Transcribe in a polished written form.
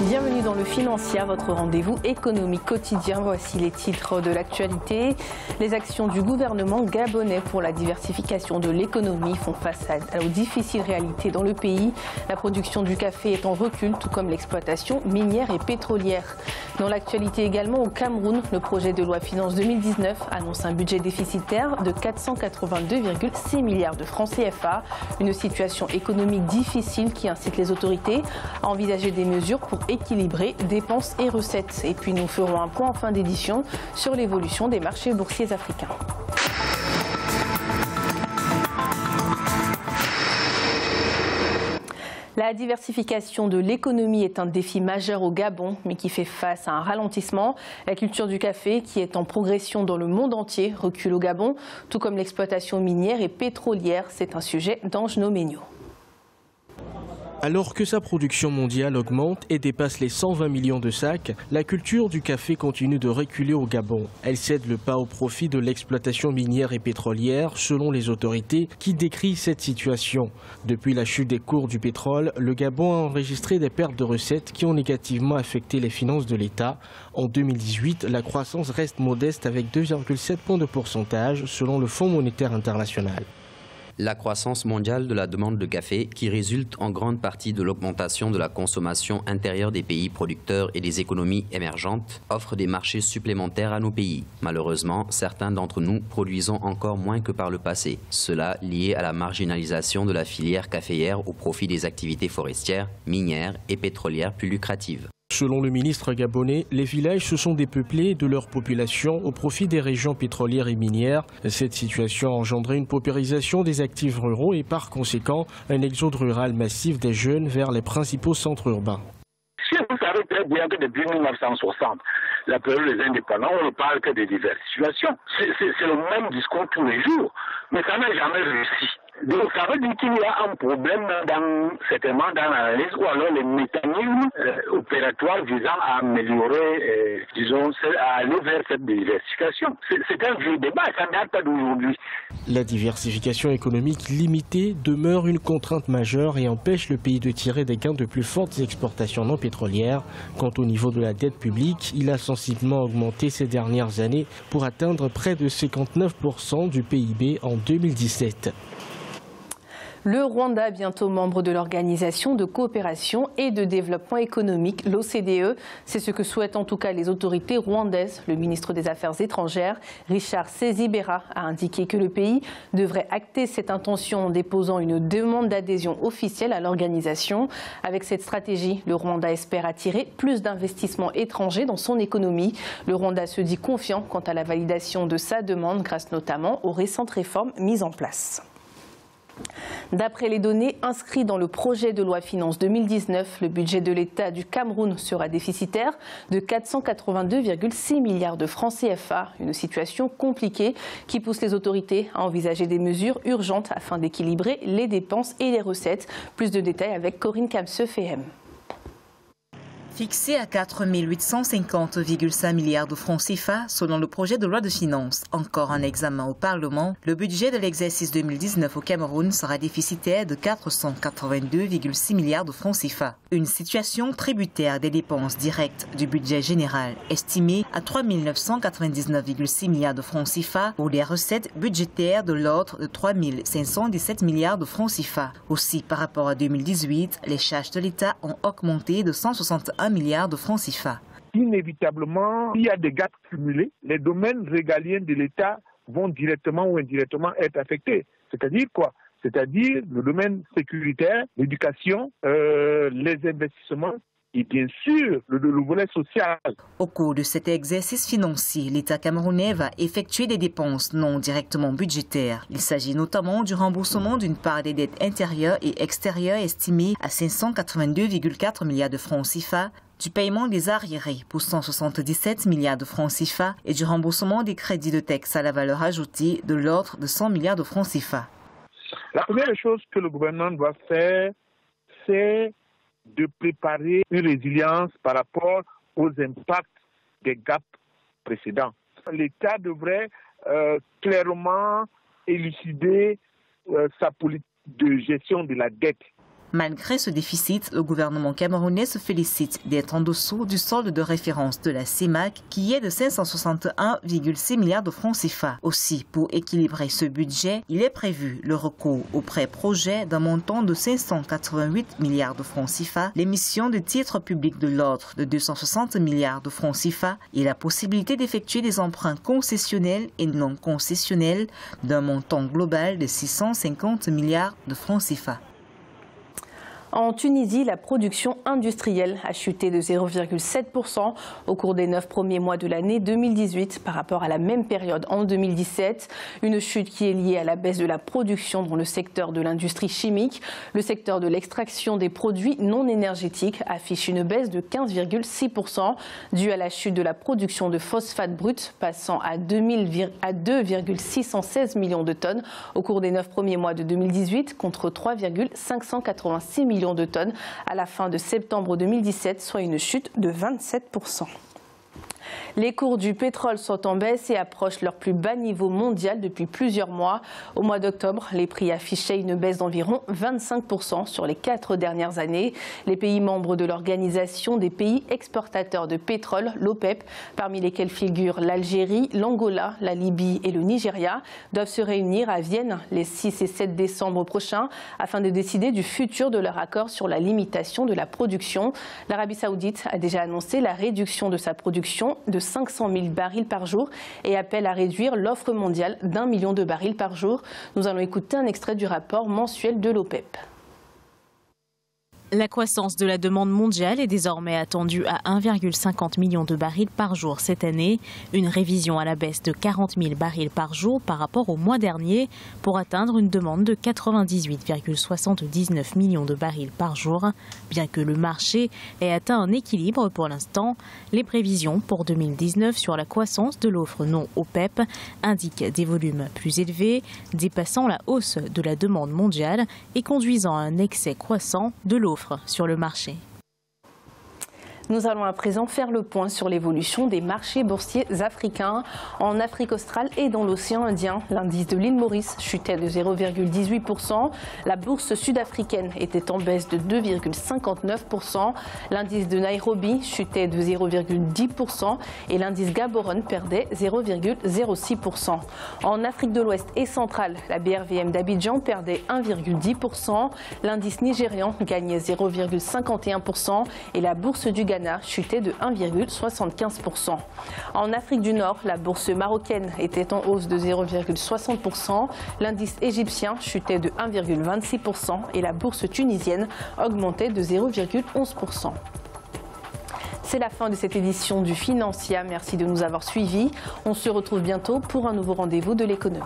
Bienvenue dans le Financier, votre rendez-vous économique quotidien. Voici les titres de l'actualité. Les actions du gouvernement gabonais pour la diversification de l'économie font face aux difficiles réalités dans le pays. La production du café est en recul, tout comme l'exploitation minière et pétrolière. Dans l'actualité également, au Cameroun, le projet de loi Finances 2019 annonce un budget déficitaire de 482,6 milliards de francs CFA. Une situation économique difficile qui incite les autorités à envisager des mesures pour équilibrer dépenses et recettes. Et puis nous ferons un point en fin d'édition sur l'évolution des marchés boursiers africains. La diversification de l'économie est un défi majeur au Gabon, mais qui fait face à un ralentissement. La culture du café, qui est en progression dans le monde entier, recule au Gabon, tout comme l'exploitation minière et pétrolière. C'est un sujet d'Ange Noménio. Alors que sa production mondiale augmente et dépasse les 120 millions de sacs, la culture du café continue de reculer au Gabon. Elle cède le pas au profit de l'exploitation minière et pétrolière, selon les autorités qui décrivent cette situation. Depuis la chute des cours du pétrole, le Gabon a enregistré des pertes de recettes qui ont négativement affecté les finances de l'État. En 2018, la croissance reste modeste avec 2,7 points de pourcentage, selon le Fonds monétaire international. La croissance mondiale de la demande de café, qui résulte en grande partie de l'augmentation de la consommation intérieure des pays producteurs et des économies émergentes, offre des marchés supplémentaires à nos pays. Malheureusement, certains d'entre nous produisons encore moins que par le passé. Cela lié à la marginalisation de la filière caféière au profit des activités forestières, minières et pétrolières plus lucratives. Selon le ministre gabonais, les villages se sont dépeuplés de leur population au profit des régions pétrolières et minières. Cette situation a engendré une paupérisation des actifs ruraux et par conséquent un exode rural massif des jeunes vers les principaux centres urbains. Vous savez très bien que depuis 1960, la période des indépendants, on ne parle que de diversification. C'est le même discours tous les jours, mais ça n'a jamais réussi. Donc ça veut dire qu'il y a un problème certainement dans l'analyse ou alors les mécanismes opératoires visant à améliorer, à aller vers cette diversification. C'est un vieux débat, ça ne date pas d'aujourd'hui. La diversification économique limitée demeure une contrainte majeure et empêche le pays de tirer des gains de plus fortes exportations non pétrolières. Quant au niveau de la dette publique, il a sensiblement augmenté ces dernières années pour atteindre près de 59% du PIB en 2017. Le Rwanda, bientôt membre de l'Organisation de coopération et de développement économique, l'OCDE. C'est ce que souhaitent en tout cas les autorités rwandaises. Le ministre des Affaires étrangères, Richard Sezibera, a indiqué que le pays devrait acter cette intention en déposant une demande d'adhésion officielle à l'organisation. Avec cette stratégie, le Rwanda espère attirer plus d'investissements étrangers dans son économie. Le Rwanda se dit confiant quant à la validation de sa demande, grâce notamment aux récentes réformes mises en place. D'après les données inscrites dans le projet de loi Finances 2019, le budget de l'État du Cameroun sera déficitaire de 482,6 milliards de francs CFA. Une situation compliquée qui pousse les autorités à envisager des mesures urgentes afin d'équilibrer les dépenses et les recettes. Plus de détails avec Corinne Kamsefehem. Fixé à 4 850,5 milliards de francs CFA selon le projet de loi de finances, encore en examen au Parlement, le budget de l'exercice 2019 au Cameroun sera déficitaire de 482,6 milliards de francs CFA. Une situation tributaire des dépenses directes du budget général estimée à 3 999,6 milliards de francs CFA pour des recettes budgétaires de l'ordre de 3 517 milliards de francs CFA. Aussi, par rapport à 2018, les charges de l'État ont augmenté de 161 milliards de francs CFA. Inévitablement, il y a des gaps cumulés. Les domaines régaliens de l'État vont directement ou indirectement être affectés. C'est-à-dire quoi? C'est-à-dire le domaine sécuritaire, l'éducation, les investissements et bien sûr le volet social. Au cours de cet exercice financier, l'État camerounais va effectuer des dépenses non directement budgétaires. Il s'agit notamment du remboursement d'une part des dettes intérieures et extérieures estimées à 582,4 milliards de francs CFA, du paiement des arriérés pour 177 milliards de francs CFA et du remboursement des crédits de taxes à la valeur ajoutée de l'ordre de 100 milliards de francs CFA. La première chose que le gouvernement doit faire, c'est de préparer une résilience par rapport aux impacts des gaps précédents. L'État devrait clairement élucider sa politique de gestion de la dette. Malgré ce déficit, le gouvernement camerounais se félicite d'être en dessous du solde de référence de la CEMAC qui est de 561,6 milliards de francs CFA. Aussi, pour équilibrer ce budget, il est prévu le recours au prêt projet d'un montant de 588 milliards de francs CFA, l'émission de titres publics de l'ordre de 260 milliards de francs CFA et la possibilité d'effectuer des emprunts concessionnels et non concessionnels d'un montant global de 650 milliards de francs CFA. En Tunisie, la production industrielle a chuté de 0,7% au cours des 9 premiers mois de l'année 2018 par rapport à la même période en 2017. Une chute qui est liée à la baisse de la production dans le secteur de l'industrie chimique. Le secteur de l'extraction des produits non énergétiques affiche une baisse de 15,6% due à la chute de la production de phosphate brut passant à 2,616 millions de tonnes au cours des 9 premiers mois de 2018 contre 3,586 millions de tonnes à la fin de septembre 2017, soit une chute de 27%. Les cours du pétrole sont en baisse et approchent leur plus bas niveau mondial depuis plusieurs mois. Au mois d'octobre, les prix affichaient une baisse d'environ 25% sur les 4 dernières années. Les pays membres de l'Organisation des pays exportateurs de pétrole, l'OPEP, parmi lesquels figurent l'Algérie, l'Angola, la Libye et le Nigeria, doivent se réunir à Vienne les 6 et 7 décembre prochains afin de décider du futur de leur accord sur la limitation de la production. L'Arabie saoudite a déjà annoncé la réduction de sa production de 500 000 barils par jour et appelle à réduire l'offre mondiale d'1 million de barils par jour. Nous allons écouter un extrait du rapport mensuel de l'OPEP. La croissance de la demande mondiale est désormais attendue à 1,50 million de barils par jour cette année, une révision à la baisse de 40 000 barils par jour par rapport au mois dernier pour atteindre une demande de 98,79 millions de barils par jour. Bien que le marché ait atteint un équilibre pour l'instant, les prévisions pour 2019 sur la croissance de l'offre non OPEP indiquent des volumes plus élevés, dépassant la hausse de la demande mondiale et conduisant à un excès croissant de l'offre sur le marché. Nous allons à présent faire le point sur l'évolution des marchés boursiers africains. En Afrique australe et dans l'océan Indien, l'indice de l'île Maurice chutait de 0,18%. La bourse sud-africaine était en baisse de 2,59%. L'indice de Nairobi chutait de 0,10% et l'indice Gaborone perdait 0,06%. En Afrique de l'Ouest et centrale, la BRVM d'Abidjan perdait 1,10%. L'indice nigérian gagnait 0,51% et la bourse du Ghana chutait de 1,75%. En Afrique du Nord, la bourse marocaine était en hausse de 0,60%, l'indice égyptien chutait de 1,26% et la bourse tunisienne augmentait de 0,11%. C'est la fin de cette édition du Financial. Merci de nous avoir suivis. On se retrouve bientôt pour un nouveau rendez-vous de l'économie.